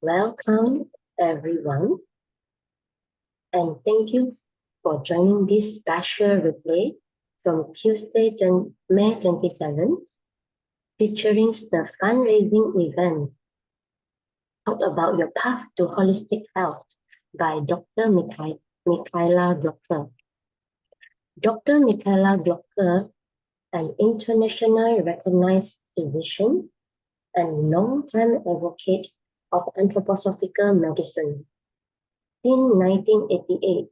Welcome, everyone, and thank you for joining this special replay from Tuesday, May 27th, featuring the fundraising event. Talk about your path to holistic health by Dr. Michaela Gloeckler. Dr. Michaela Gloeckler, an internationally recognized physician and long-time advocate of anthroposophical medicine. Since 1988,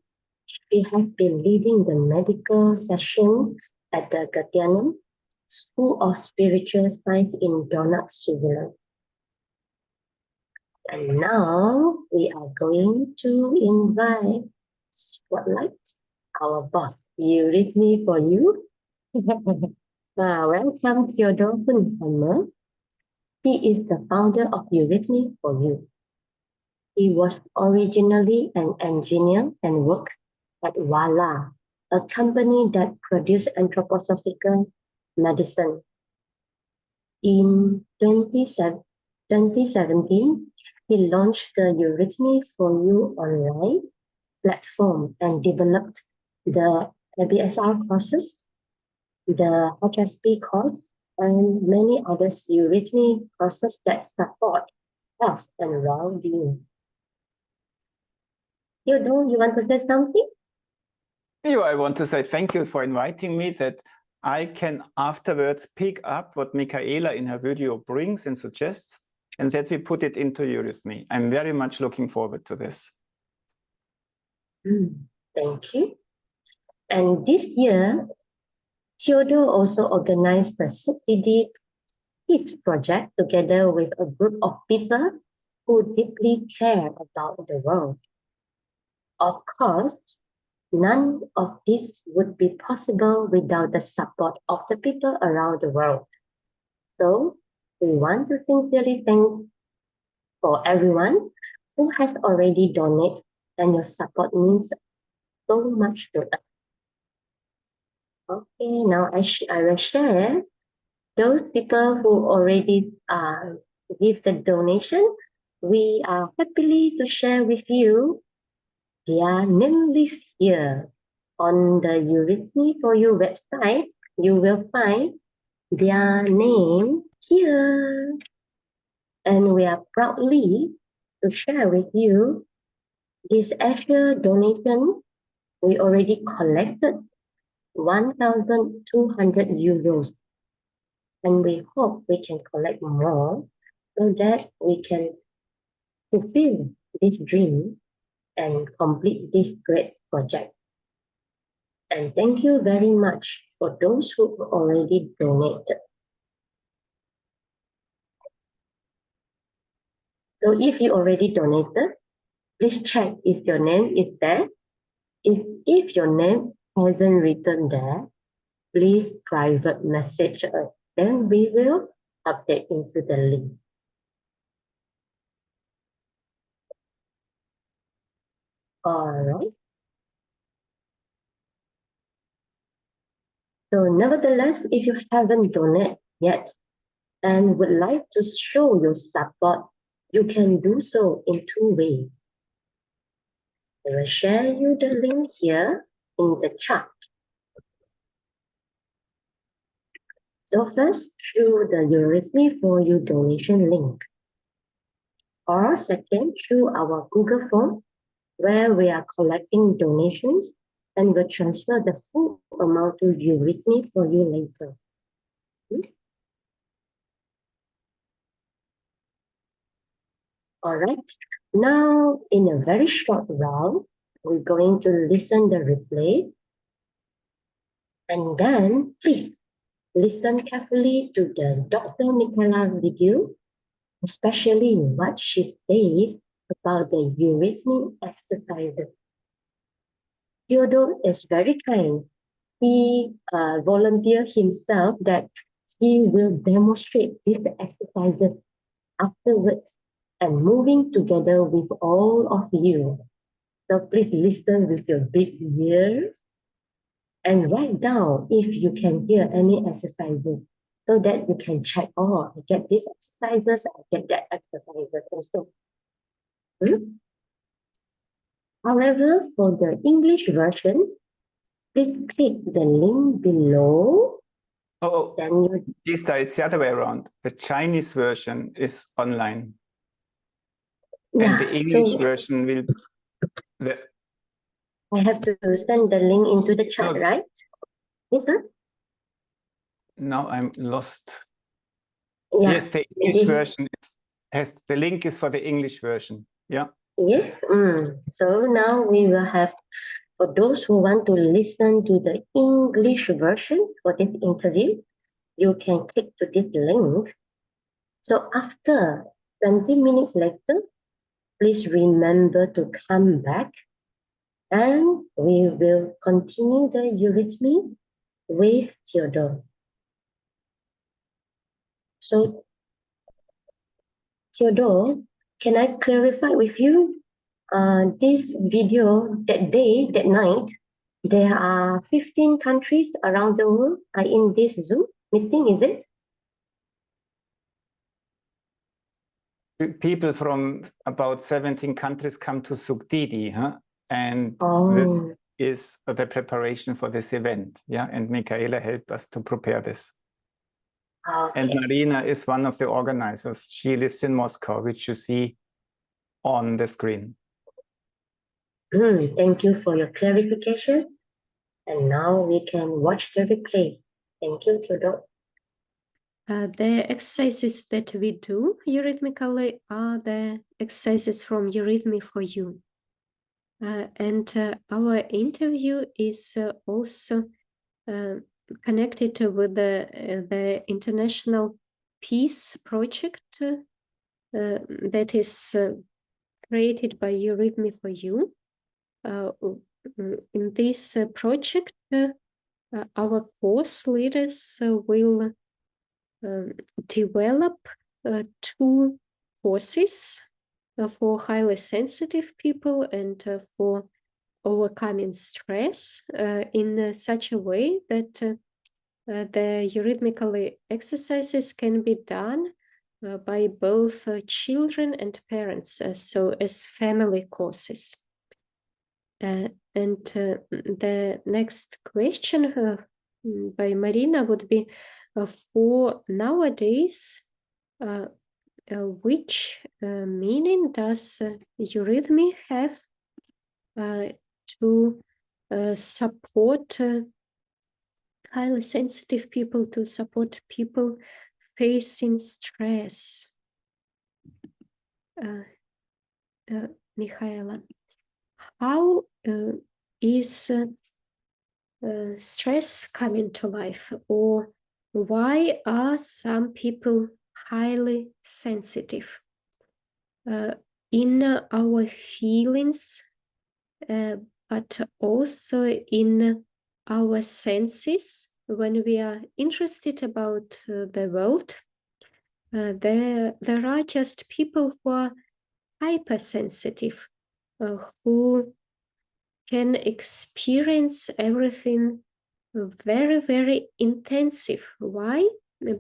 she has been leading the medical session at the Göttingen School of Spiritual Science in Burnout, Switzerland. And now we are going to invite Spotlight, our boss, Eurythmy for you. Welcome, Theodor Hundhammer. He is the founder of Eurythmy for you. He was originally an engineer and worked at Wala, a company that produced anthroposophical medicine. In 2017, he launched the Eurythmy for You online platform and developed the ABSR courses, the HSP course, and many other Eurythmy courses that support health and well-being. Theodor, you want to say something? I want to say thank you for inviting me, that I can afterwards pick up what Michaela in her video brings and suggests, and that we put it into Eurythmy. I'm very much looking forward to this. Thank you. And this year, Theodor also organized the Subsidy Hit project together with a group of people who deeply care about the world. Of course, none of this would be possible without the support of the people around the world. So, we want to sincerely thank for everyone who has already donated, and your support means so much to us. Okay, now I will share those people who already give the donation. We are happily to share with you their name list here. On the Eurythmy for You website, you will find their name here. And we are proudly to share with you this extra donation. We already collected 1,200 euros. And we hope we can collect more so that we can fulfill this dream and complete this great project. And thank you very much for those who already donated. So if you already donated, please check if your name is there. If your name hasn't written there, please private message us. Then we will update into the link. All right. So nevertheless, if you haven't donated yet and would like to show your support, you can do so in two ways. I will share you the link here in the chat. So first, through the Eurythmy for You donation link. Or second, through our Google form, where we are collecting donations and will transfer the full amount to Eurythmy for You later. All right, now in a very short while, we're going to listen the replay. And then please listen carefully to the Dr. Michaela video, especially what she says about the Eurythmy exercises. Theodor is very kind. He volunteered himself that he will demonstrate these exercises afterwards and moving together with all of you. So please listen with your big ears and write down if you can hear any exercises so that you can check, oh, I get these exercises, I get that exercises also. Hmm? However, for the English version, please click the link below. Oh, Then you, Lisa, it's the other way around. The Chinese version is online. And the yeah, English so version will... I have to send the link into the chat, No. right? Yes, sir? Now I'm lost. Yeah. Yes, the English version has... The link is for the English version. Yeah. Yes. So now we will have, for those who want to listen to the English version for this interview, you can click to this link. So after 20 minutes later, please remember to come back and we will continue the Eurythmy with Theodor. So Theodor, can I clarify with you? This video, that night, there are 15 countries around the world are in this Zoom meeting, is it? People from about 17 countries come to Sugdidi, huh? And this Oh, is the preparation for this event. Yeah, and Michaela helped us to prepare this. And okay. Marina is one of the organizers. She lives in Moscow, which you see on the screen. Thank you for your clarification. And now we can watch the replay. Thank you, Theodor. The exercises that we do eurythmically are the exercises from Eurythmy for You. And our interview is also connected with the International Peace Project that is created by Eurythmy for You. In this project, our course leaders will develop 2 courses for highly sensitive people and for overcoming stress in such a way that the eurythmically exercises can be done by both children and parents, so as family courses. And the next question by Marina would be, for nowadays, which meaning does eurythmy have to support highly sensitive people, to support people facing stress? Michaela, how is stress coming to life, or why are some people highly sensitive in our feelings, but also in our senses? When we are interested about the world, there are just people who are hypersensitive, who can experience everything very, very intensive. Why?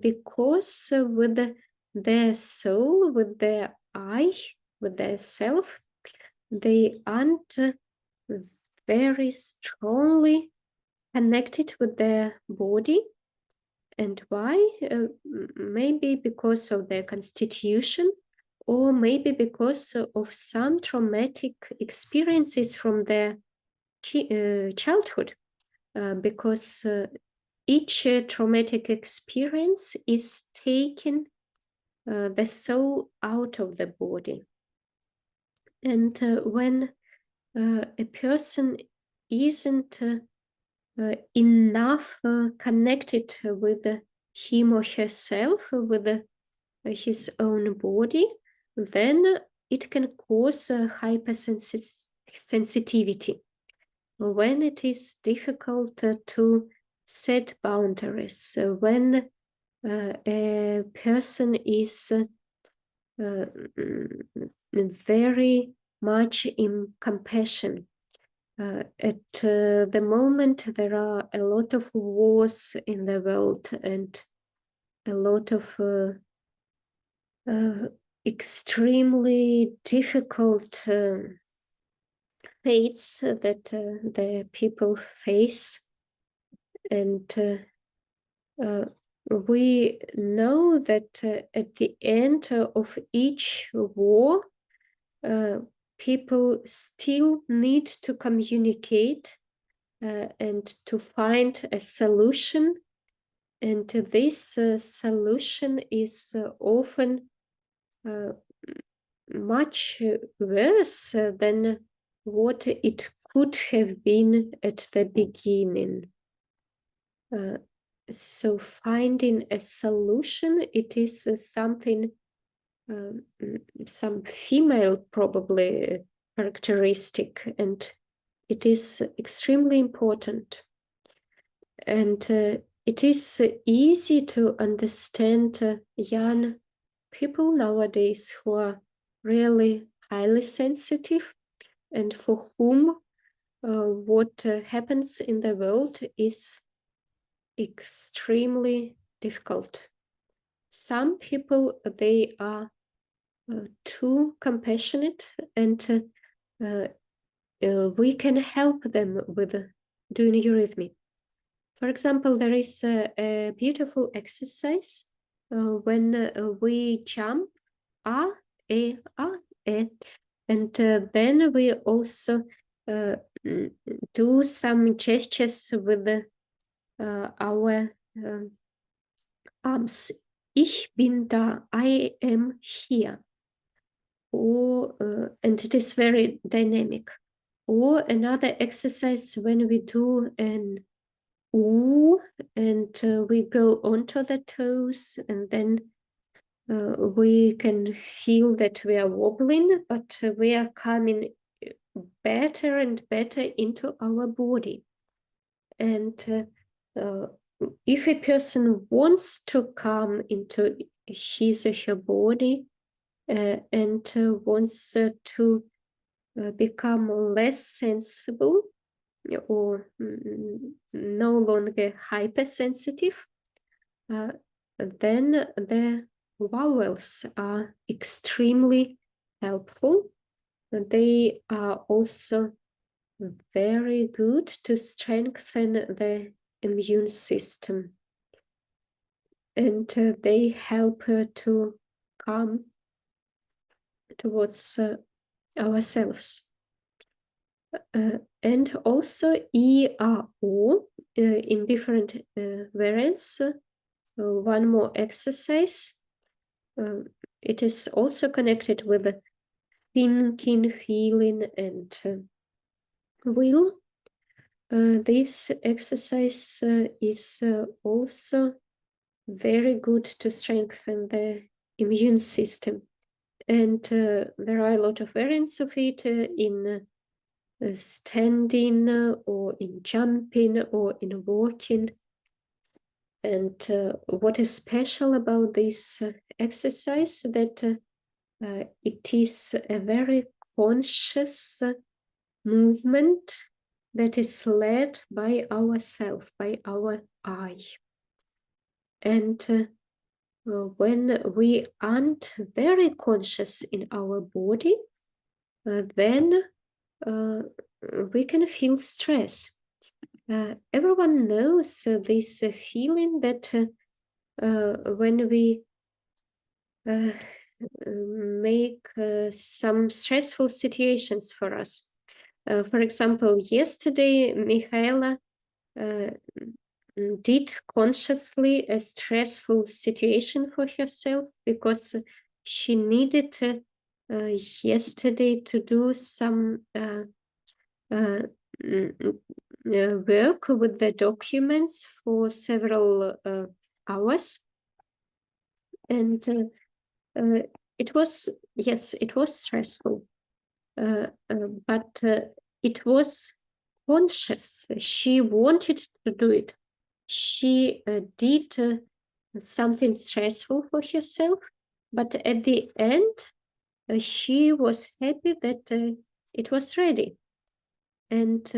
Because with their soul, with their I, with their self, they aren't very strongly connected with their body. And why? Maybe because of their constitution, or maybe because of some traumatic experiences from their childhood, because each traumatic experience is taking the soul out of the body. And when a person isn't enough connected with him or herself, with his own body, then it can cause hypersensitivity. When it is difficult to set boundaries, when a person is very much in compassion. At the moment, there are a lot of wars in the world and a lot of extremely difficult fates that the people face, and we know that at the end of each war, people still need to communicate and to find a solution. And this solution is often much worse than what it could have been at the beginning. So finding a solution, it is something, some female probably characteristic, and it is extremely important. And it is easy to understand young people nowadays who are really highly sensitive and for whom what happens in the world is extremely difficult. Some people, they are too compassionate, and we can help them with doing eurythmy. For example, there is a beautiful exercise when we jump and then we also do some gestures with our arms. Ich bin da, I am here. Or, and it is very dynamic. Or another exercise when we do an ooh, and we go onto the toes, and then we can feel that we are wobbling, but we are coming better and better into our body. And if a person wants to come into his or her body and wants to become less sensible or no longer hypersensitive, then the vowels are extremely helpful. They are also very good to strengthen the immune system, and they help to come towards ourselves. And also E-R-O in different variants. One more exercise. It is also connected with thinking, feeling, and will. This exercise is also very good to strengthen the immune system. And there are a lot of variants of it in standing or in jumping or in walking. And what is special about this exercise that it is a very conscious movement that is led by ourself, by our I. And when we aren't very conscious in our body, then we can feel stress. Everyone knows this feeling that when we make some stressful situations for us. For example, yesterday, Michaela did consciously a stressful situation for herself because she needed yesterday to do some work with the documents for several hours. And it was, yes, it was stressful, but it was conscious. She wanted to do it. She did something stressful for herself, but at the end, she was happy that it was ready. And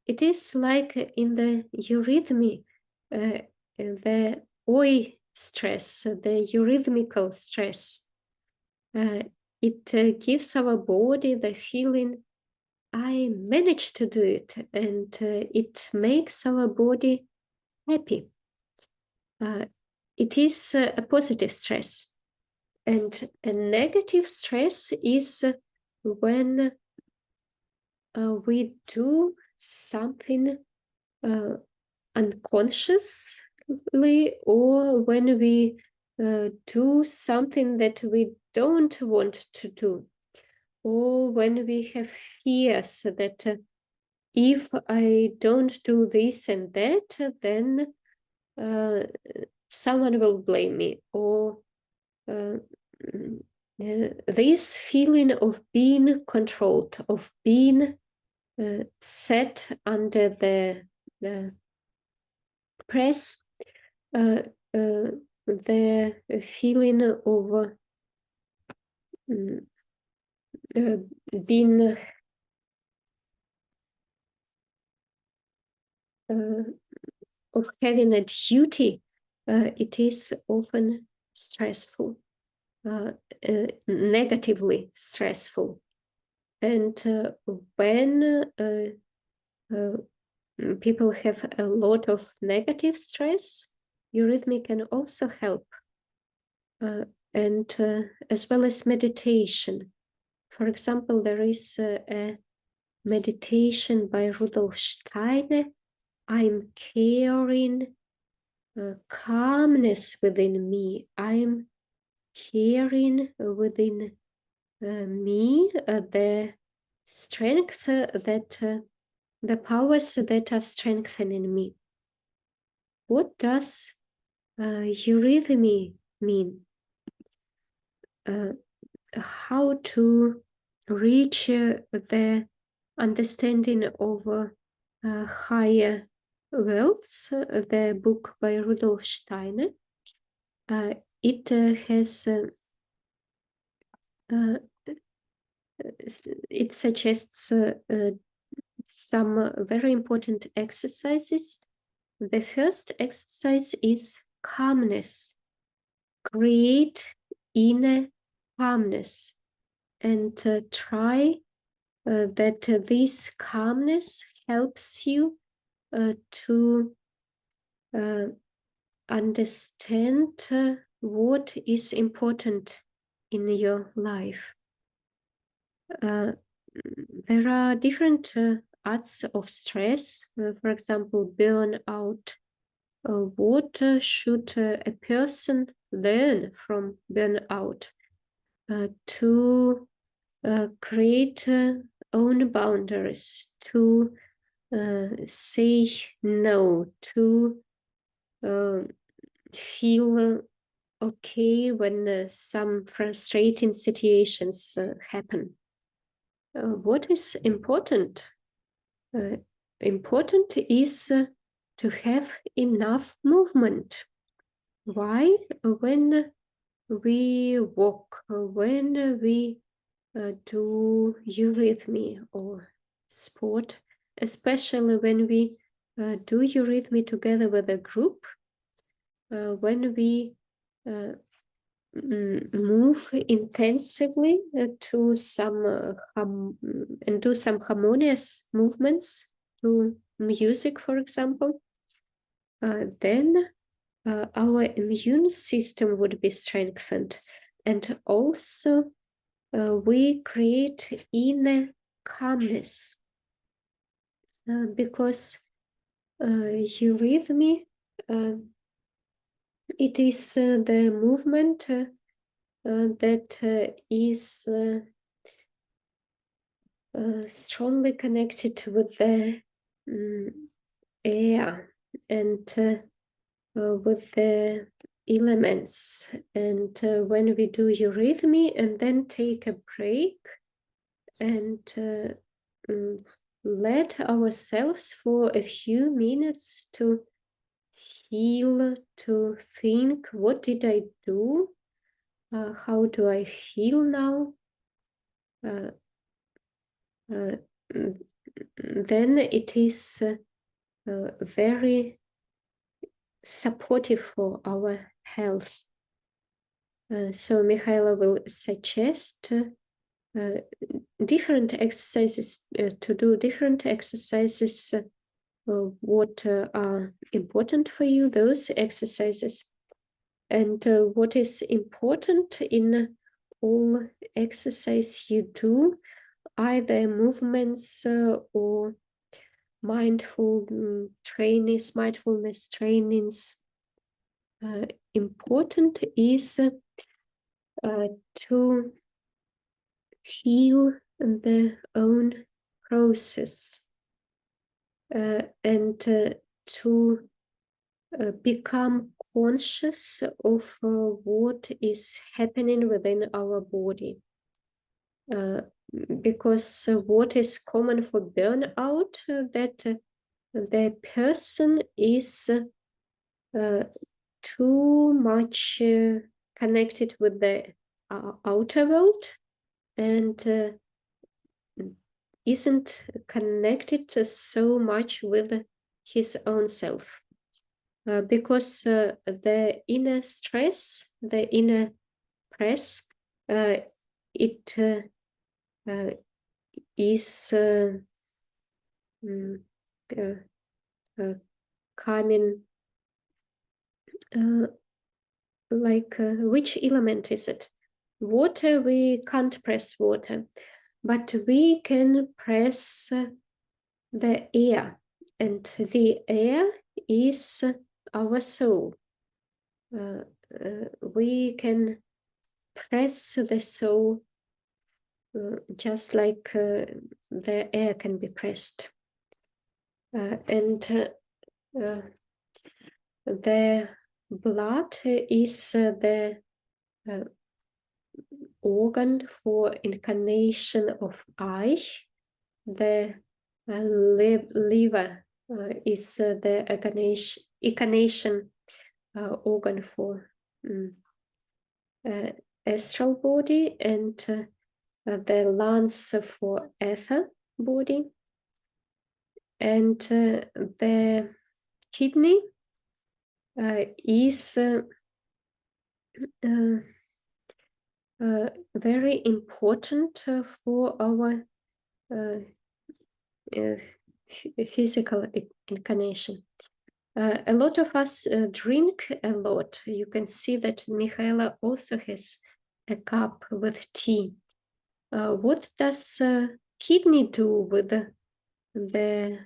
it is like in the eurythmy, the oi stress, the eurythmical stress. it gives our body the feeling, I managed to do it, and it makes our body happy. It is a positive stress. And a negative stress is when we do something unconsciously, or when we do something that we don't want to do, or when we have fears that if I don't do this and that, then someone will blame me, or this feeling of being controlled, of being set under the press, the feeling of being of having a duty, it is often stressful, negatively stressful. And when people have a lot of negative stress, Eurythmy can also help, and as well as meditation. For example, there is a meditation by Rudolf Steiner. I'm carrying calmness within me. I'm carrying within me the strength that the powers that are strengthening me. What does eurythmy mean? How to reach the understanding of higher worlds, the book by Rudolf Steiner. It has it suggests some very important exercises. The first exercise is calmness. Create inner calmness, and try that this calmness helps you to understand what is important in your life. There are different arts of stress, for example, burnout. What should a person learn from burnout? To create own boundaries, to say no, to feel okay when some frustrating situations happen. What is important? Important is to have enough movement. Why? When we walk, when we do eurythmy or sport, especially when we do eurythmy together with a group, when we move intensively to some and do some harmonious movements to music, for example, then our immune system would be strengthened, and also we create inner calmness, because eurythmy, it is the movement that is strongly connected with the air and with the elements. And when we do eurythmy and then take a break and let ourselves for a few minutes to feel, to think, what did I do? How do I feel now? Then it is very supportive for our health. So Michaela will suggest different exercises, to do different exercises, what are important for you, those exercises. And what is important in all exercise you do, either movements or mindfulness trainings, important is to feel the own process and to become conscious of what is happening within our body. Because what is common for burnout, that the person is too much connected with the outer world and isn't connected so much with his own self. Because the inner stress, the inner press, it is coming like which element is it? Water, we can't press water, but we can press the air, and the air is our soul. We can press the soul just like the air can be pressed. And the blood is the organ for incarnation of I. The liver is the incarnation organ for astral body, and the lungs for ether body, and the kidney is very important for our physical incarnation. A lot of us drink a lot. You can see that Michaela also has a cup with tea. What does kidney do with the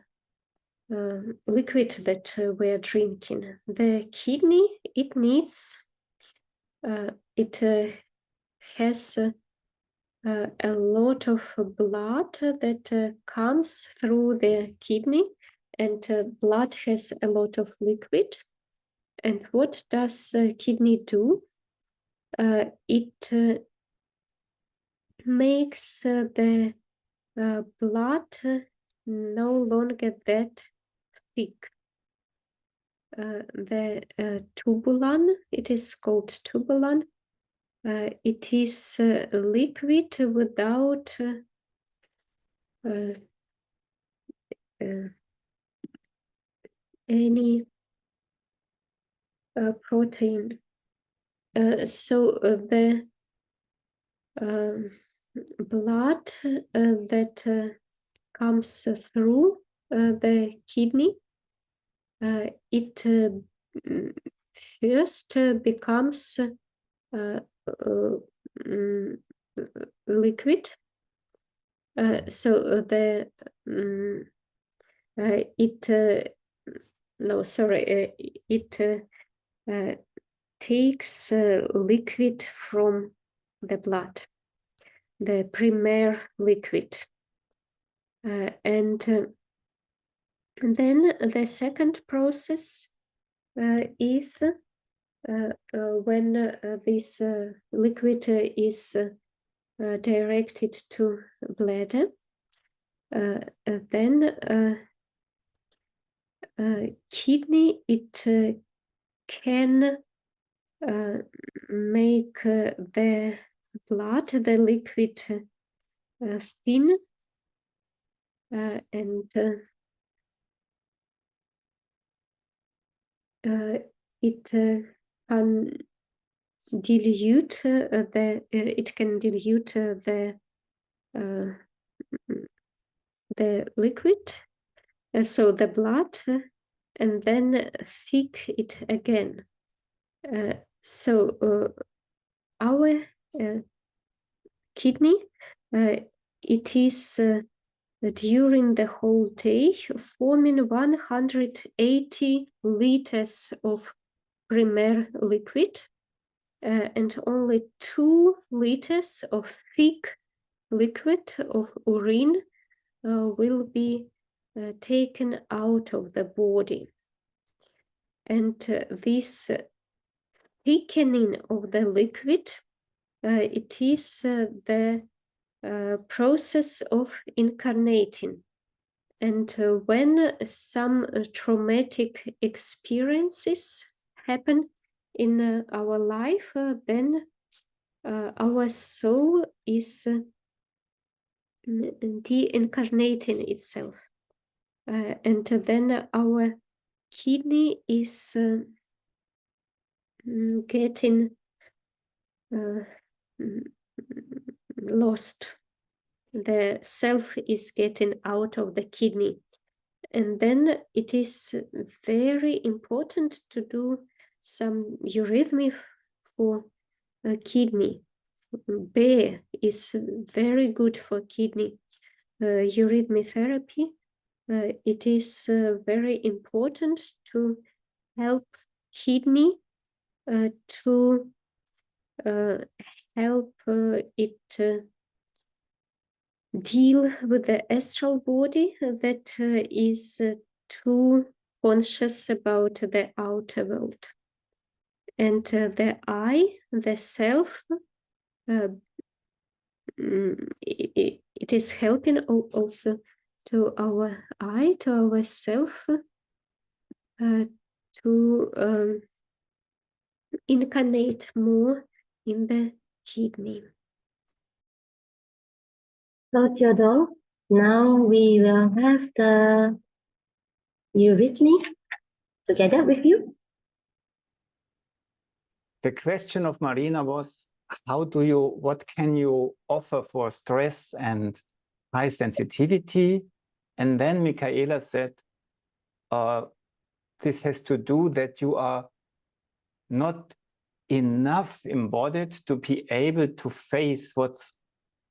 liquid that we're drinking? The kidney, it needs, it has a lot of blood that comes through the kidney, and blood has a lot of liquid. And what does kidney do? It makes the blood no longer that thick. The tubulin, it is called tubulin. It is liquid without any protein. So the blood that comes through the kidney, it first becomes liquid. So the it takes liquid from the blood, the primer liquid, and then the second process is when this liquid is directed to bladder, then kidney, it can make the blood, the liquid, thin, and it can dilute it can dilute the liquid, so the blood, and then thick it again. So our kidney, it is during the whole day forming 180 liters of primer liquid, and only 2 liters of thick liquid of urine will be taken out of the body. And this thickening of the liquid, it is the process of incarnating. And when some traumatic experiences happen in our life, then our soul is de-incarnating itself. And then our kidney is getting lost. The self is getting out of the kidney. And then it is very important to do some eurythmy for a kidney. Bear is very good for kidney. Eurythmy therapy, it is very important to help kidney to help it deal with the astral body that is too conscious about the outer world. And the I, the self, it is helping also to our I, to our self, to incarnate more in the kidney. So Theodor, now we will have the eurythmy together with you. The question of Marina was, what can you offer for stress and high sensitivity? And then Michaela said, this has to do that you are not enough embodied to be able to face what's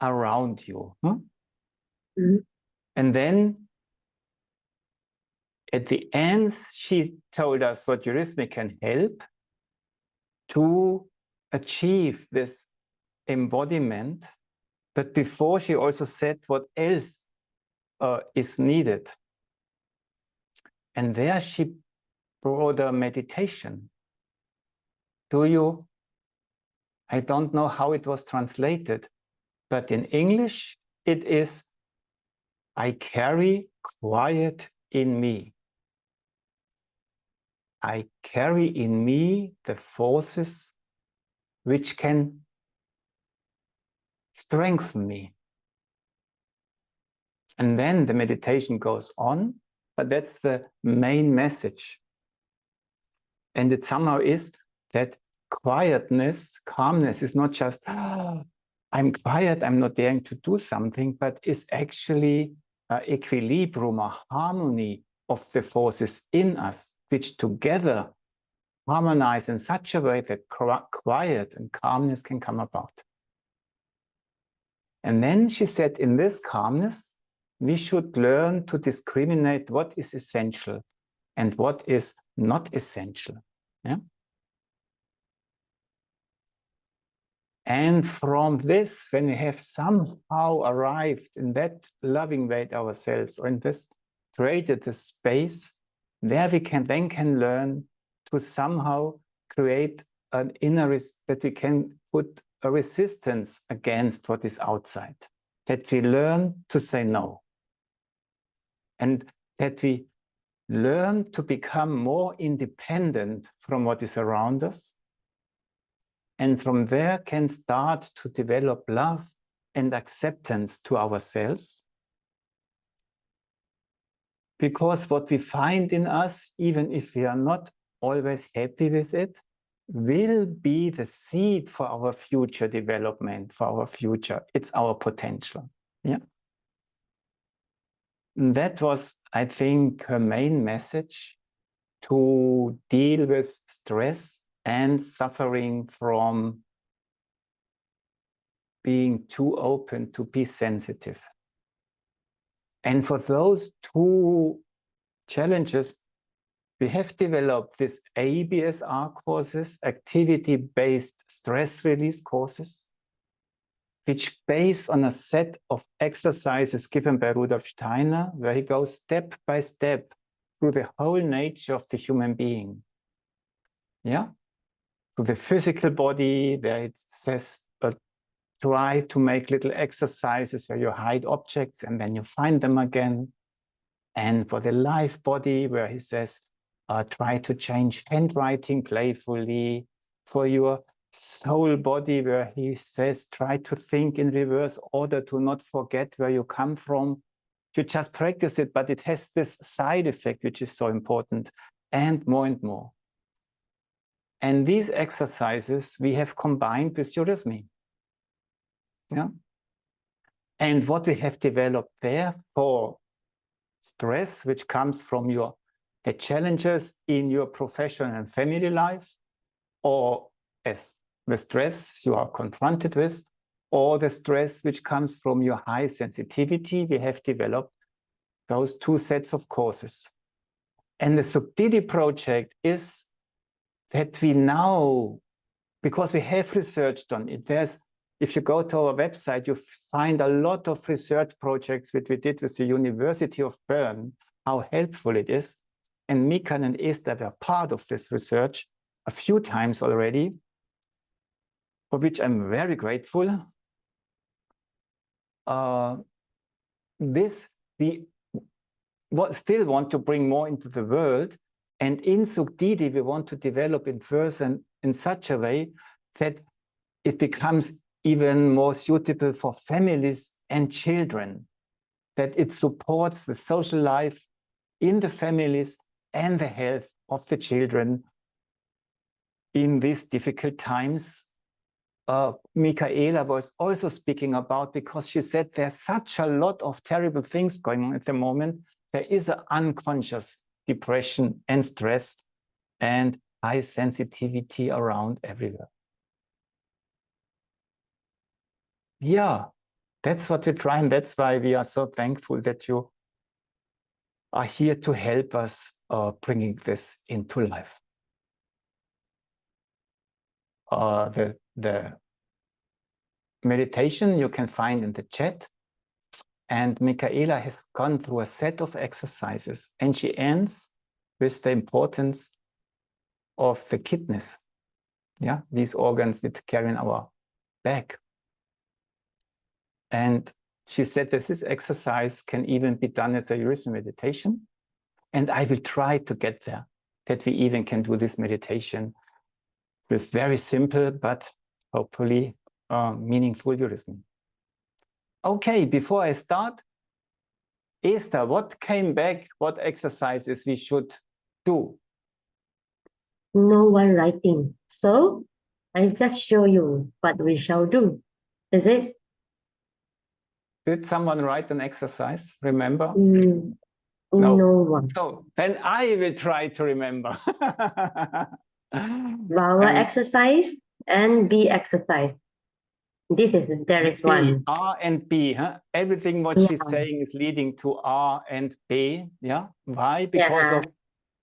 around you. Mm-hmm. And then at the end, she told us what Eurythmy can help to achieve this embodiment. But before, she also said what else is needed. And there she brought a meditation. I don't know how it was translated, but in English, it is, I carry quiet in me. I carry in me the forces which can strengthen me. And then the meditation goes on, but that's the main message. And it somehow is that quietness, calmness is not just, I'm quiet, I'm not daring to do something, but is actually an equilibrium, a harmony of the forces in us, which together harmonize in such a way that quiet and calmness can come about. And then she said, in this calmness, we should learn to discriminate what is essential and what is not essential. Yeah? And from this, when we have somehow arrived in that loving way ourselves, or in this created this space, there we can learn to somehow create an inner, that we can put a resistance against what is outside, that we learn to say no, and that we learn to become more independent from what is around us, and from there can start to develop love and acceptance to ourselves. Because what we find in us, even if we are not always happy with it, will be the seed for our future development, for our future. It's our potential. Yeah. And that was, I think, her main message, to deal with stress and suffering from being too open, to be sensitive. And for those two challenges, we have developed this ABSR courses, activity-based stress release courses, which base on a set of exercises given by Rudolf Steiner, where he goes step by step through the whole nature of the human being. Yeah? To the physical body, where it says, try to make little exercises where you hide objects and then you find them again. And for the life body, where he says, try to change handwriting playfully. For your soul body, where he says, try to think in reverse order to not forget where you come from. You just practice it, but it has this side effect, which is so important, and more. And these exercises we have combined with Eurythmy. Yeah. And what we have developed there for stress, which comes from the challenges in your professional and family life, or as the stress you are confronted with, or the stress which comes from your high sensitivity, we have developed those two sets of courses. And the Subdidi project is that we now, because we have researched on it, if you go to our website, you find a lot of research projects that we did with the University of Bern, how helpful it is. And Mikan and Esther were part of this research a few times already, for which I'm very grateful. We still want to bring more into the world. And in Subdidi, we want to develop it further in such a way that it becomes even more suitable for families and children, that it supports the social life in the families and the health of the children in these difficult times. Michaela was also speaking about, because she said there's such a lot of terrible things going on at the moment. There is an unconscious depression and stress and high sensitivity around everywhere. Yeah, that's what we're trying. That's why we are so thankful that you are here to help us bringing this into life. The meditation you can find in the chat. And Michaela has gone through a set of exercises, and she ends with the importance of the kidneys. Yeah, these organs which carry in our back. And she said that this exercise can even be done as a Eurythmy meditation. And I will try to get there, that we even can do this meditation with very simple, but hopefully meaningful Eurythmy. Okay, before I start, Esther, what came back? What exercises we should do? No one writing. So I just show you what we shall do. Is it? Did someone write an exercise? Remember? No one. So then I will try to remember. Vowel exercise and B exercise. There is B, one. R and B. Huh? Everything what she's saying is leading to R and B. Yeah. Why? Because of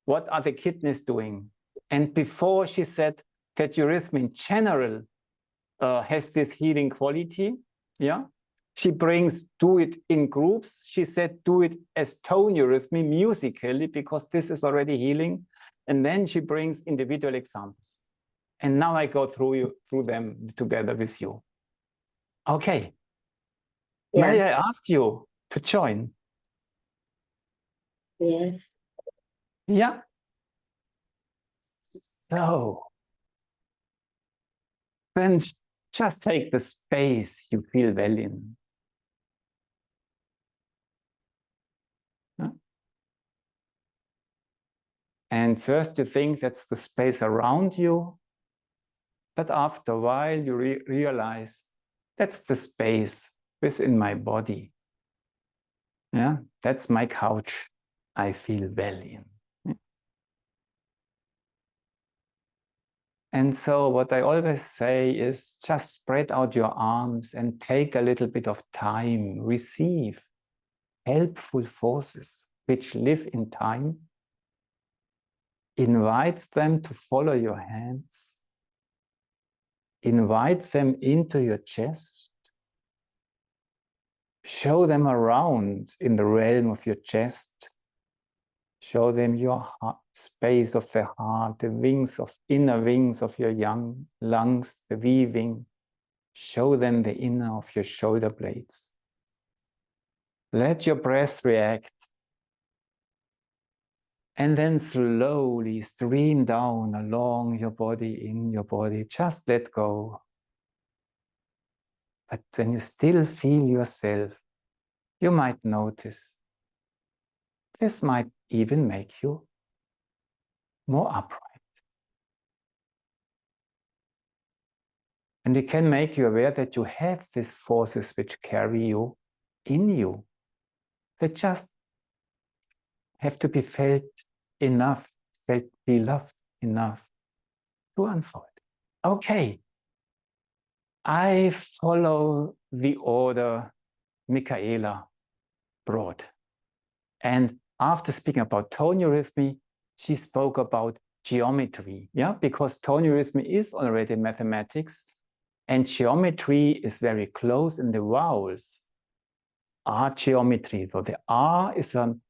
what are the kidneys doing? And before she said that Eurythmy in general has this healing quality. Yeah. She brings do it in groups. She said do it as tone Eurythmy musically, because this is already healing. And then she brings individual examples. And now I go through them together with you. Okay. Yeah. May I ask you to join? Yes. Yeah. So then just take the space you feel well in. And first you think that's the space around you, But after a while, you realize that's the space within my body. Yeah, that's my couch I feel well in. And so what I always say is just spread out your arms and take a little bit of time, receive helpful forces which live in time, invite them to follow your hands, invite them into your chest, show them around in the realm of your chest, show them your heart, space of the heart, the wings of inner wings of your young lungs, the weaving. Show them the inner of your shoulder blades. Let your breath react. And then slowly stream down along your body, in your body. Just let go. But when you still feel yourself, you might notice this might even make you more upright. And it can make you aware that you have these forces which carry you in you. They just have to be felt enough, felt beloved enough to unfold. Okay, I follow the order Michaela brought. And after speaking about tone eurythmy, she spoke about geometry, yeah, because tone eurythmy is already mathematics, and geometry is very close, and the vowels are geometry. So the R is an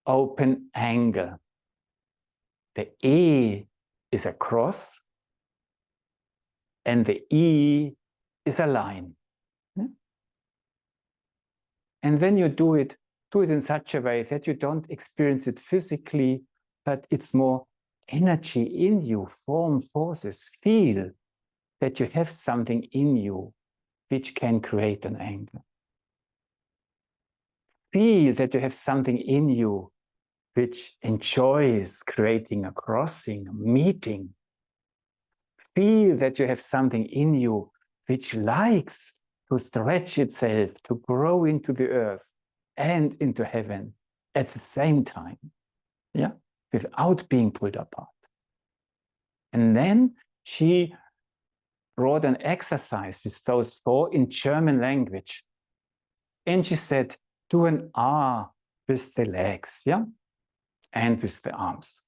open angle. The E is a cross, and the E is a line. And when you do it in such a way that you don't experience it physically, but it's more energy in you, form forces, feel that you have something in you which can create an angle. Feel that you have something in you which enjoys creating a crossing, a meeting. Feel that you have something in you which likes to stretch itself, to grow into the earth and into heaven at the same time, yeah, without being pulled apart. And then she wrote an exercise with those four in German language. And she said, do an R with the legs, yeah, and with the arms.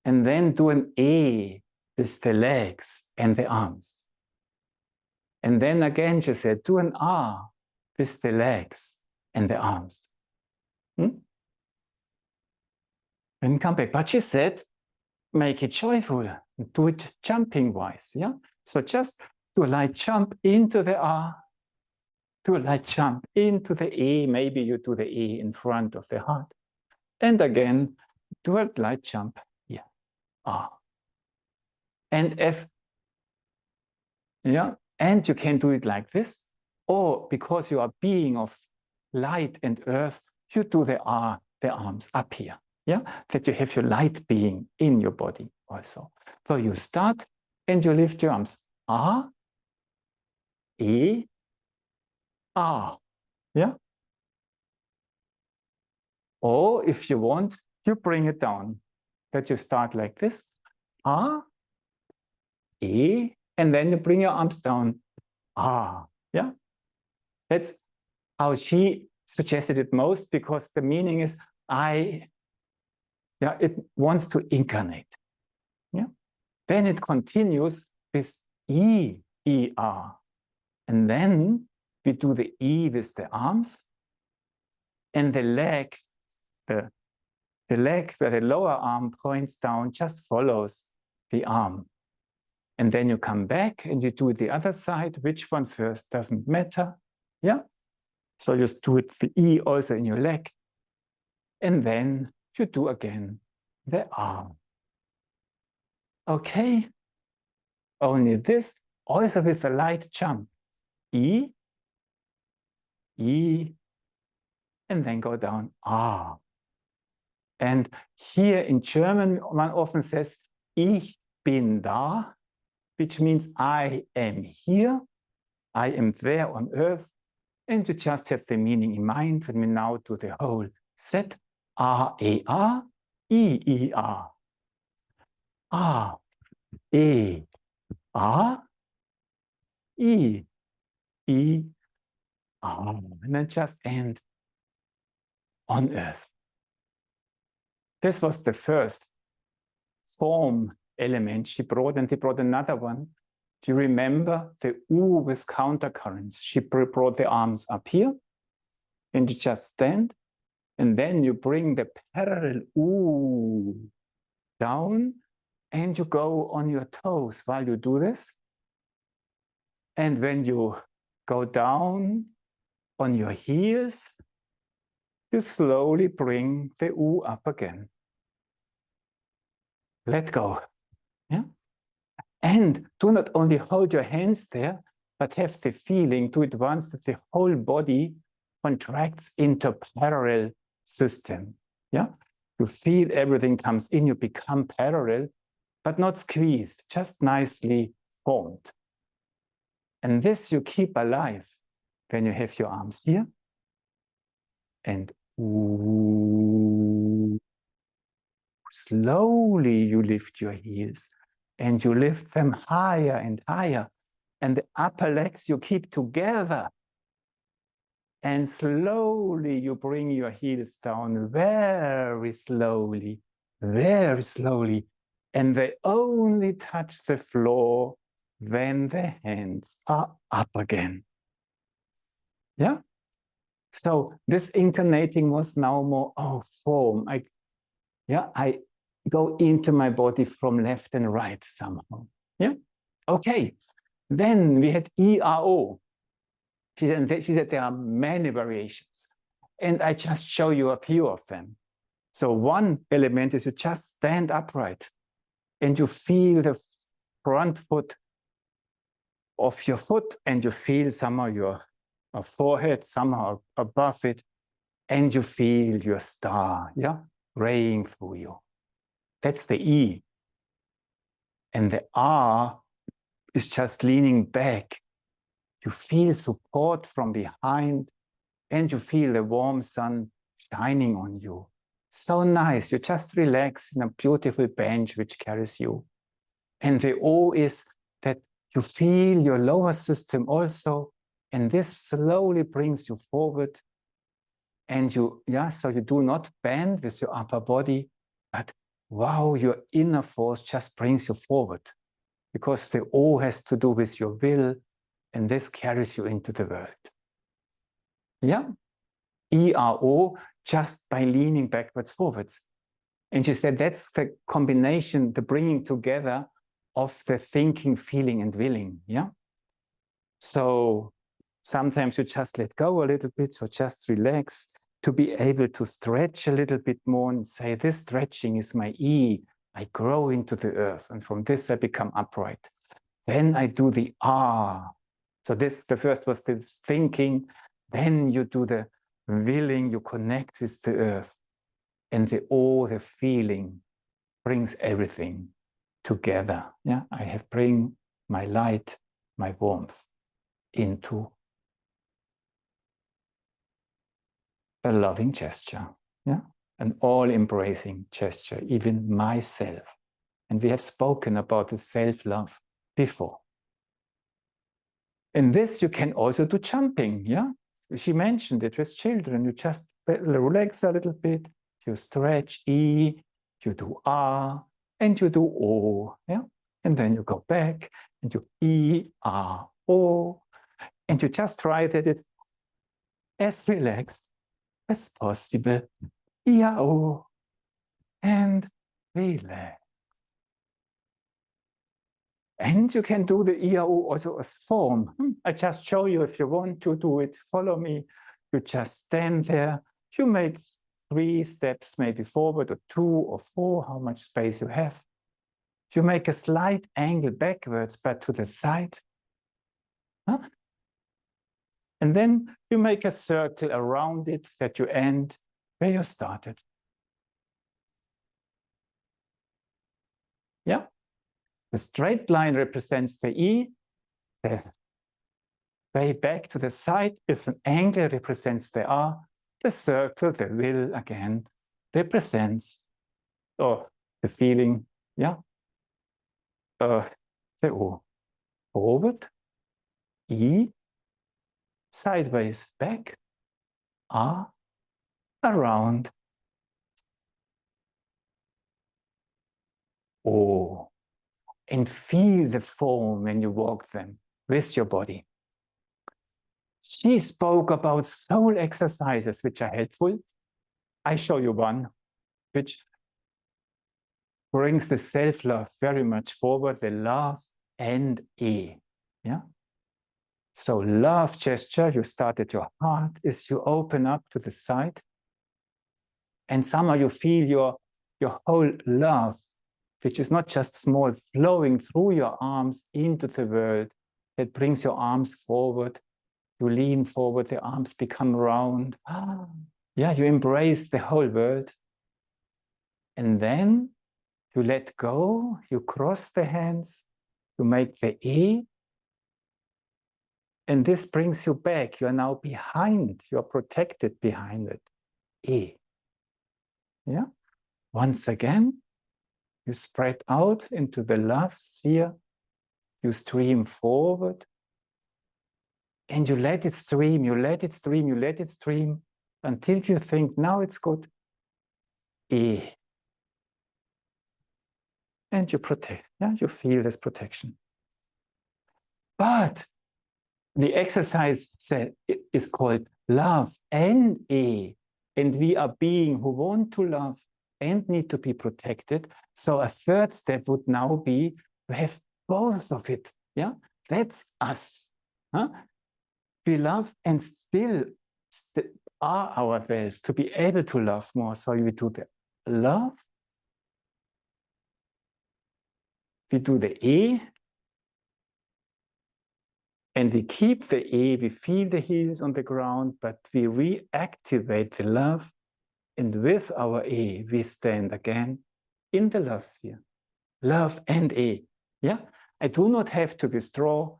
And then do an E with the legs and the arms. And then again she said, do an R with the legs and the arms. And come back. But she said, make it joyful, do it jumping wise, yeah? So just do a light jump into the R, do a light jump into the E, maybe you do the E in front of the heart. And again, do a light jump here, R. And F, yeah? And you can do it like this, or because you are being of light and earth, you do the R, the arms up here, yeah? That you have your light being in your body also. So you start and you lift your arms, R, E, R, yeah? Or if you want, you bring it down, that you start like this, R, E, and then you bring your arms down, R, yeah? That's how she suggested it most, because the meaning is it wants to incarnate. Yeah. Then it continues with E, E, R. And then we do the E with the arms, and the leg, the leg where the lower arm points down just follows the arm. And then you come back and you do the other side. Which one first doesn't matter. Yeah. So just do it the E also in your leg. And then you do again the arm. Okay. Only this, also with a light jump. E, E, and then go down, R. And here in German, one often says, ich bin da. which means I am here, I am there on earth, and you just have the meaning in mind when we now do the whole set. R-A-R, E-E-R. R-A-R, E-E-R. And then just end on earth. This was the first form element she brought, and they brought another one. Do you remember the U with countercurrents? She brought the arms up here, and you just stand, and then you bring the parallel U down, and you go on your toes while you do this. And when you go down on your heels, you slowly bring the U up again. Let go. Yeah? And do not only hold your hands there, but have the feeling, do it once, that the whole body contracts into a parallel system. Yeah? You feel everything comes in, you become parallel, but not squeezed, just nicely formed. And this you keep alive when you have your arms here. And slowly you lift your heels, and you lift them higher and higher. And the upper legs you keep together. And slowly you bring your heels down very slowly, very slowly. And they only touch the floor when the hands are up again. Yeah? So this incarnating was now more, form. I go into my body from left and right somehow. Yeah? Okay. Then we had ERO. She said there are many variations. And I just show you a few of them. So one element is you just stand upright and you feel the front foot of your foot, and you feel somehow your forehead somehow above it, and you feel your star, raying through you. That's the E. And the R is just leaning back. You feel support from behind, and you feel the warm sun shining on you. So nice. You just relax in a beautiful bench which carries you. And the O is that you feel your lower system also, and this slowly brings you forward. And so you do not bend with your upper body, but wow, your inner force just brings you forward, because the O has to do with your will, and this carries you into the world. Yeah? ERO, just by leaning backwards, forwards. And she said that's the combination, the bringing together of the thinking, feeling, and willing. Yeah? So sometimes you just let go a little bit, so just relax, to be able to stretch a little bit more and say, this stretching is my E. I grow into the earth, and from this I become upright. Then I do the R. So the first was the thinking, then you do the willing, you connect with the earth. And the O, the feeling, brings everything together. Yeah, I have bring my light, my warmth into a loving gesture, an all-embracing gesture, even myself. And we have spoken about the self-love before. And this you can also do jumping, She mentioned it with children. You just relax a little bit, you stretch E, you do R, and you do O, And then you go back and you E, R, O, and you just try that it's as relaxed as possible. E-R-O, and relax. And you can do the E-R-O also as form. I just show you if you want to do it. Follow me. You just stand there. You make 3 steps, maybe forward, or 2 or 4, how much space you have. You make a slight angle backwards, but to the side. And then you make a circle around it that you end where you started. Yeah? The straight line represents the E. The way back to the side is an angle, represents the R. The circle, the will, again, represents the feeling, yeah, the O. Forward, E, sideways back, R, around, O. And feel the form when you walk them with your body. She spoke about soul exercises which are helpful. I show you one which brings the self-love very much forward, the love and E. Yeah. So love gesture, you start at your heart, is you open up to the side. And somehow you feel your whole love, which is not just small, flowing through your arms into the world. That brings your arms forward. You lean forward, the arms become round. Yeah, you embrace the whole world. And then you let go, you cross the hands, you make the E. And this brings you back. You are now behind, you are protected behind it. E. Yeah. Once again, you spread out into the love sphere. You stream forward. And you let it stream, you let it stream, you let it stream until you think, now it's good. E. And you protect. Yeah, you feel this protection. But the exercise is called love and E. And we are beings who want to love and need to be protected. So a third step would now be to have both of it. Yeah, that's us. Huh? We love and still are ourselves to be able to love more. So we do the love, we do the E, and we keep the E, we feel the heels on the ground, but we reactivate the love, and with our E, we stand again in the love sphere. Love and E. Yeah, I do not have to withdraw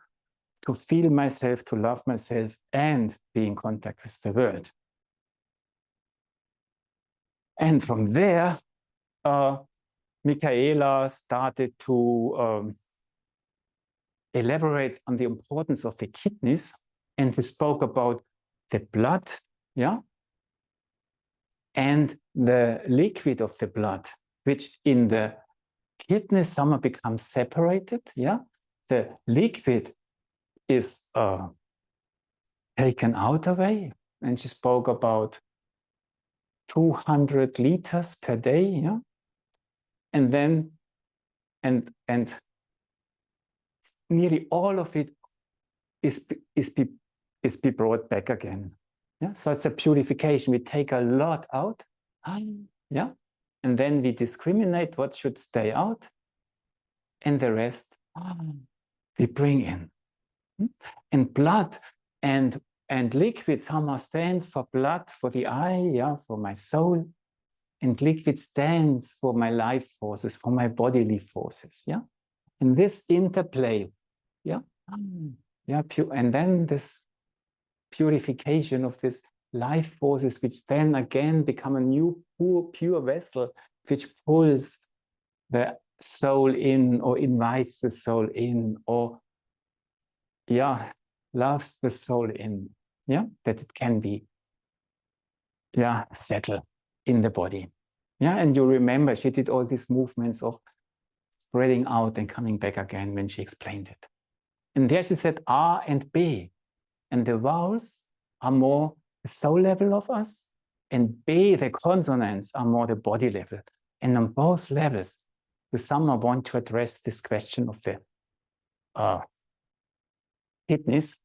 to feel myself, to love myself, and be in contact with the world. And from there, Michaela started to elaborate on the importance of the kidneys, and we spoke about the blood, yeah, and the liquid of the blood, which in the kidneys somehow becomes separated, yeah. The liquid is taken out away, and she spoke about 200 liters per day, yeah, and then and nearly all of it is be brought back again. Yeah, so it's a purification. We take a lot out, yeah, and then we discriminate what should stay out, and the rest we bring in. And blood and liquid somehow stands for blood, for the eye, yeah, for my soul, and liquid stands for my life forces, for my bodily forces, yeah. And this interplay, yeah, yeah, and then this purification of this life forces, which then again become a new pure vessel, which pulls the soul in, or invites the soul in, or yeah, loves the soul in, yeah, that it can be, yeah, settle in the body. Yeah, and you remember she did all these movements of spreading out and coming back again when she explained it. And there she said R and B, and the vowels are more the soul level of us, and B, the consonants, are more the body level. And on both levels, you somehow want to address this question of the kidneys,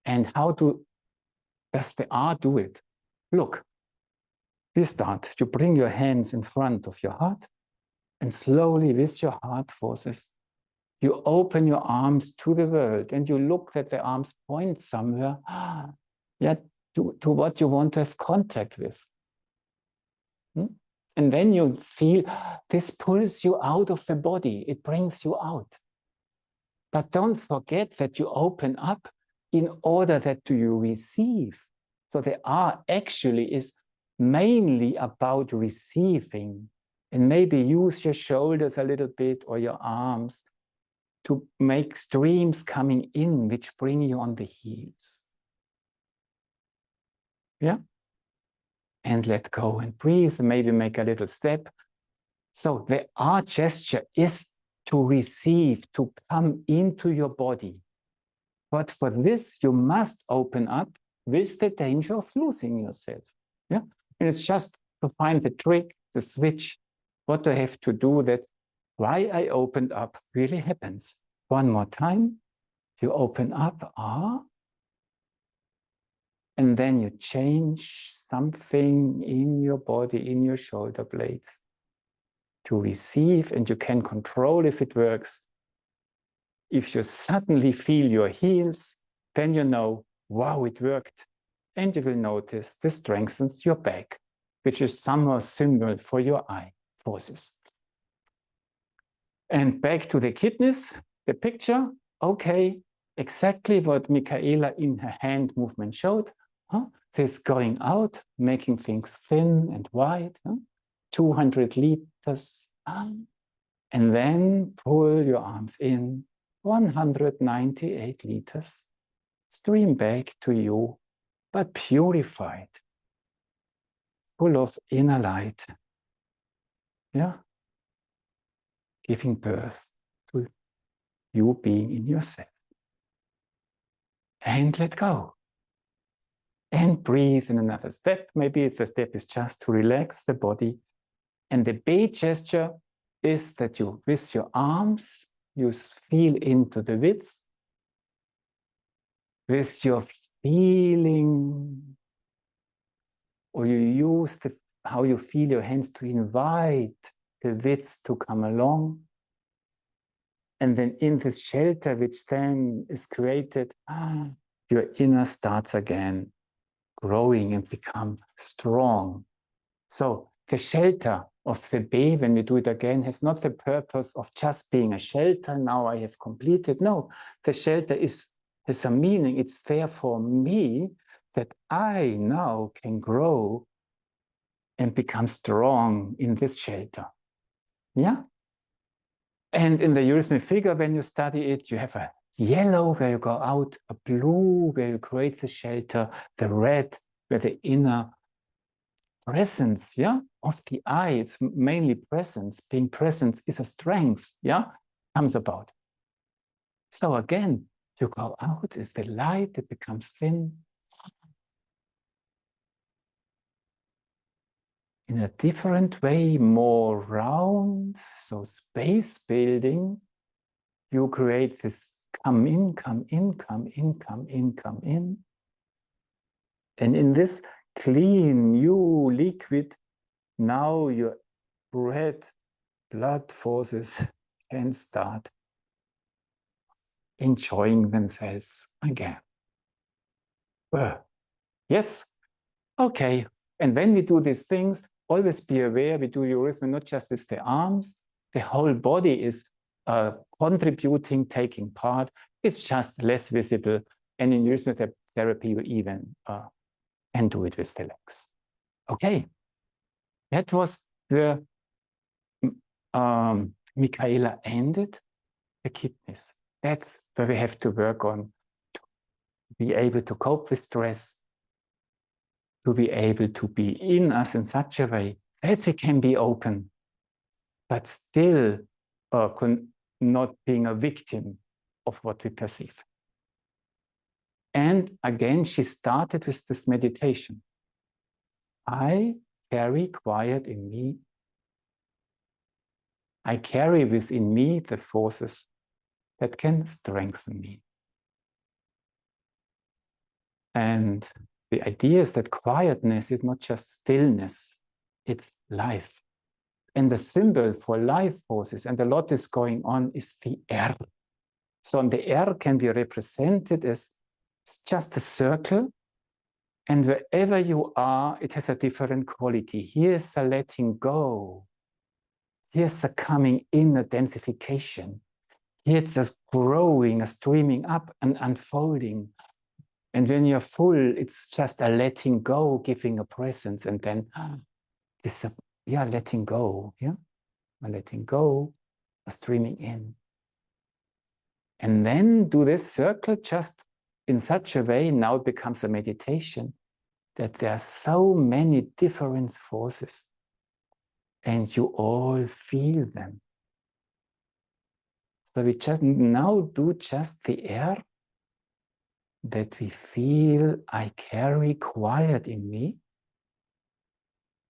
and how does the R do it? Look, we start, you bring your hands in front of your heart, and slowly with your heart forces, you open your arms to the world, and you look that the arms point somewhere, yeah, to what you want to have contact with. And then you feel this pulls you out of the body. It brings you out. But don't forget that you open up in order that you receive. So the R actually is mainly about receiving. And maybe use your shoulders a little bit or your arms to make streams coming in which bring you on the heels. Yeah? And let go and breathe, and maybe make a little step. So the R gesture is to receive, to come into your body. But for this, you must open up with the danger of losing yourself. Yeah? And it's just to find the trick, the switch, what I have to do that why I opened up really happens. One more time, you open up, and then you change something in your body, in your shoulder blades to receive, and you can control if it works. If you suddenly feel your heels, then you know, wow, it worked. And you will notice this strengthens your back, which is somehow symbol for your eye forces. And back to the kidneys, the picture, okay, exactly what Michaela in her hand movement showed. This going out, making things thin and wide, 200 liters, and then pull your arms in, 198 liters, stream back to you, but purified, full of inner light, yeah, giving birth to you being in yourself. And let go. And breathe in another step. Maybe the step is just to relax the body. And the B gesture is that you, with your arms, you feel into the width. With your feeling, or you use how you feel your hands to invite the width to come along. And then in this shelter, which then is created, your inner starts again growing and become strong. So the shelter of the B, when we do it again, has not the purpose of just being a shelter. Now I have completed. No, the shelter has a meaning. It's there for me that I now can grow and become strong in this shelter. Yeah? And in the Eurythmy figure, when you study it, you have a yellow where you go out, a blue where you create the shelter, the red where the inner presence, yeah, of the I, it's mainly presence. Being present is a strength, yeah, comes about. So again, you go out, is the light, it becomes thin. In a different way, more round, so space building, you create this come in, come in, come in, come in, come in. And in this clean, new liquid, now your red blood forces can start enjoying themselves again. Yes? Okay. And when we do these things, always be aware we do Eurythmy not just with the arms, the whole body is contributing, taking part. It's just less visible. And in Eurythmy therapy, you even can do it with the legs. Okay. That was where Michaela ended, the kidneys. That's where we have to work on to be able to cope with stress, to be able to be in us in such a way that we can be open, but still not being a victim of what we perceive. And again, she started with this meditation. I carry quiet in me. I carry within me the forces that can strengthen me. And the idea is that quietness is not just stillness, it's life. And the symbol for life forces, and a lot is going on, is the R. So the R can be represented as just a circle, And wherever you are, it has a different quality. Here's a letting go. Here's a coming in, a densification. Here's a growing, a streaming up, and unfolding. And when you're full, it's just a letting go, giving a presence, and then it's a letting go, a letting go, a streaming in. And then do this circle just in such a way, now it becomes a meditation, that there are so many different forces, and you all feel them. So we just now do just the air that we feel I carry quiet in me.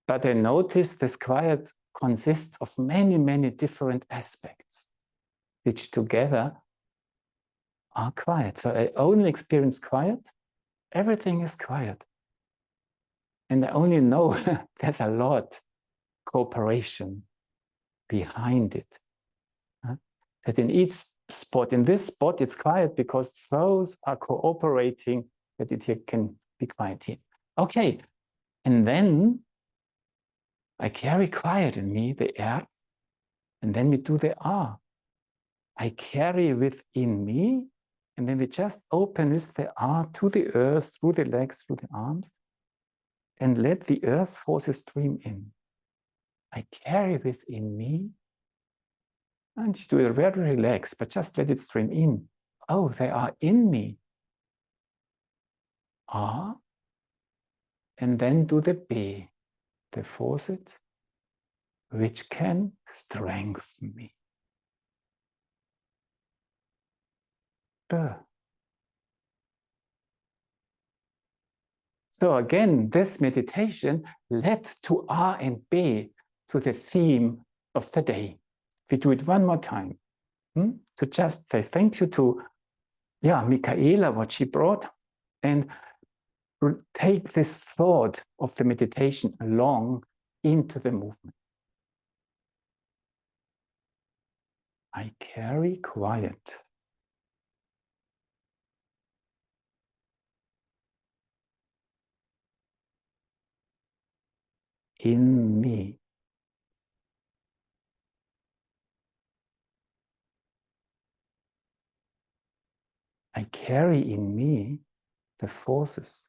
But I notice this quiet consists of many, many different aspects, which together are quiet. So I only experience quiet. Everything is quiet. And I only know there's a lot cooperation behind it. That in each spot, in this spot, it's quiet because those are cooperating that it here can be quiet here. Okay, and then I carry quiet in me, the air, and then we do the R. I carry within me, and then we just open with the R to the earth, through the legs, through the arms, and let the earth forces stream in. I carry within me, and you do it very relaxed, but just let it stream in. Oh, they are in me. R, and then do the B, the forces which can strengthen me. So again, this meditation led to R and B, to the theme of the day. We do it one more time, to just say thank you to Michaela, what she brought, and take this thought of the meditation along into the movement. I carry quiet in me. I carry in me the forces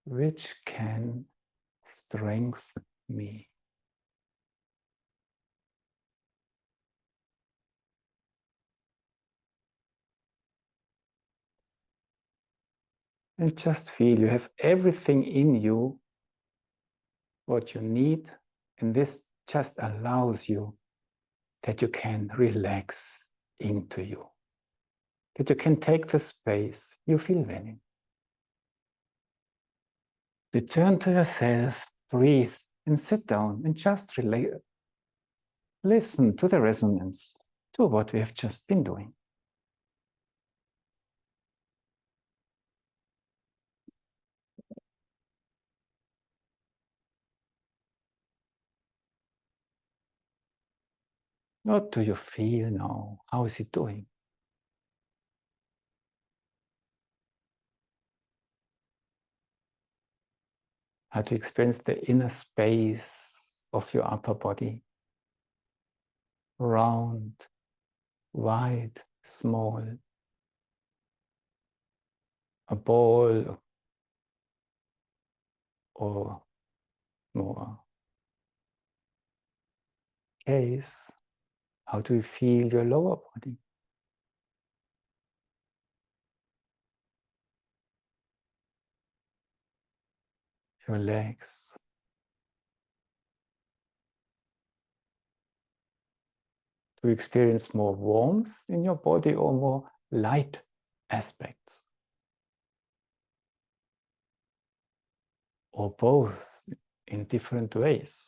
which can strengthen me. And just feel you have everything in you, what you need, and this just allows you that you can relax into you, that you can take the space you feel winning. Return to yourself, breathe, and sit down and just listen to the resonance, to what we have just been doing. What do you feel now? How is it doing? How to experience the inner space of your upper body? Round, wide, small, a ball or more case. How do you feel your lower body? Your legs. Do you experience more warmth in your body or more light aspects? Or both in different ways?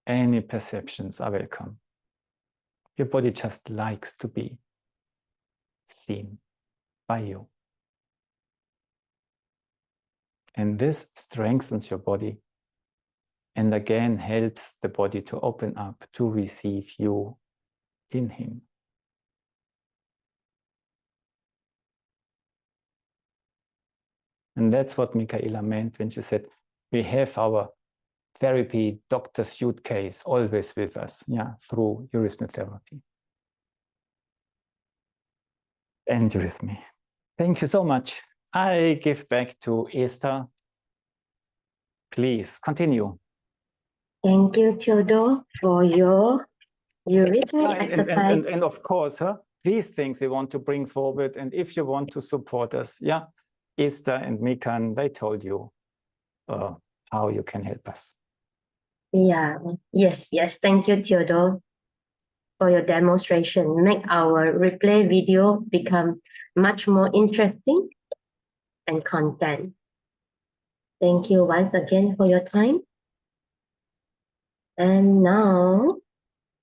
Any perceptions are welcome. Your body just likes to be seen by you. And this strengthens your body and again helps the body to open up to receive you in him. And that's what Michaela meant when she said, we have our therapy doctor suitcase always with us, yeah, through Eurythmy therapy. And Eurythmy. Thank you so much. I give back to Esther. Please continue. Thank you, Theodor, for your Eurythmy exercise. And of course, these things we want to bring forward. And if you want to support us, yeah, Esther and Mikan, they told you how you can help us. Yeah, yes. Thank you, Theodor, for your demonstration. Make our replay video become much more interesting and content. Thank you once again for your time. And now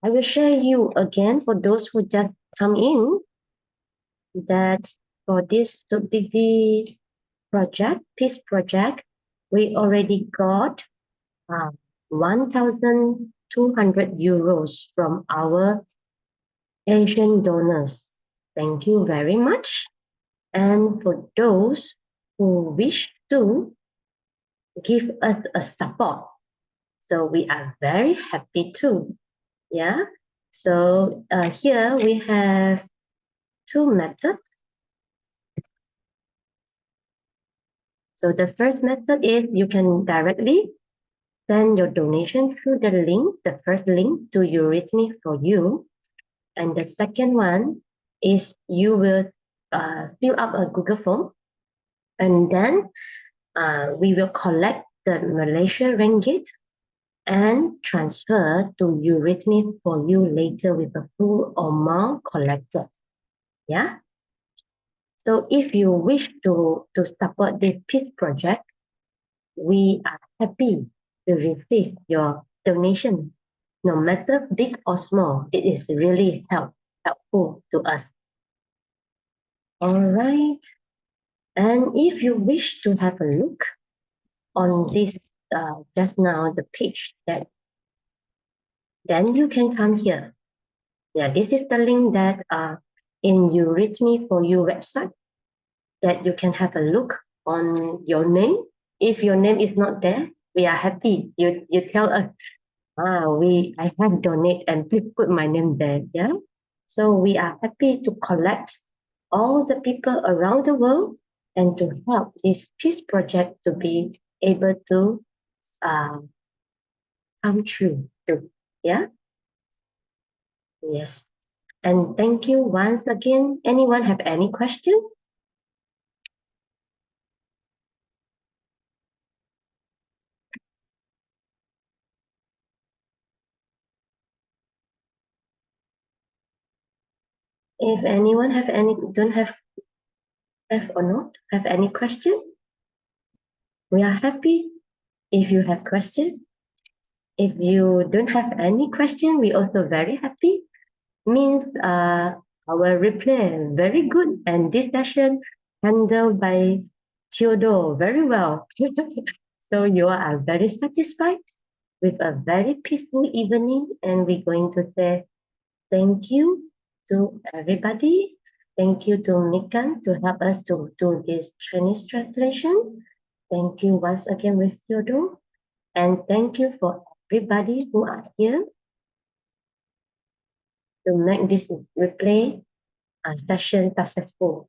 I will share you again for those who just come in that for this busy project, peace project, we already got 1,200 euros from our Asian donors. Thank you very much. And for those who wish to give us a support, so we are very happy too. Yeah. So here we have two methods. So the first method is you can directly send your donation through the link, the first link to Eurythmy for you. And the second one is you will fill up a Google form, and then we will collect the Malaysia ringgit and transfer to Eurythmy for you later with the full amount collected. Yeah. So if you wish to support this peace project, we are happy to receive your donation, no matter big or small. It is really helpful to us. All right. And if you wish to have a look on this just now, the page, then you can come here. Yeah, this is the link that in Eurythmy for You website that you can have a look on your name. If your name is not there, we are happy. You tell us, I have donate and please put my name there. Yeah. So we are happy to collect all the people around the world and to help this peace project to be able to come true too. Yeah. Yes. And thank you once again. Anyone have any question? If anyone have any, don't have or not have any question, we are happy if you have question. If you don't have any question, we also very happy. Means our replay very good, and this session handled by Theodor very well. So you are very satisfied with a very peaceful evening, and we're going to say thank you to everybody. Thank you to Mikan to help us to do this Chinese translation. Thank you once again with Theodor. And thank you for everybody who are here to make this replay session successful.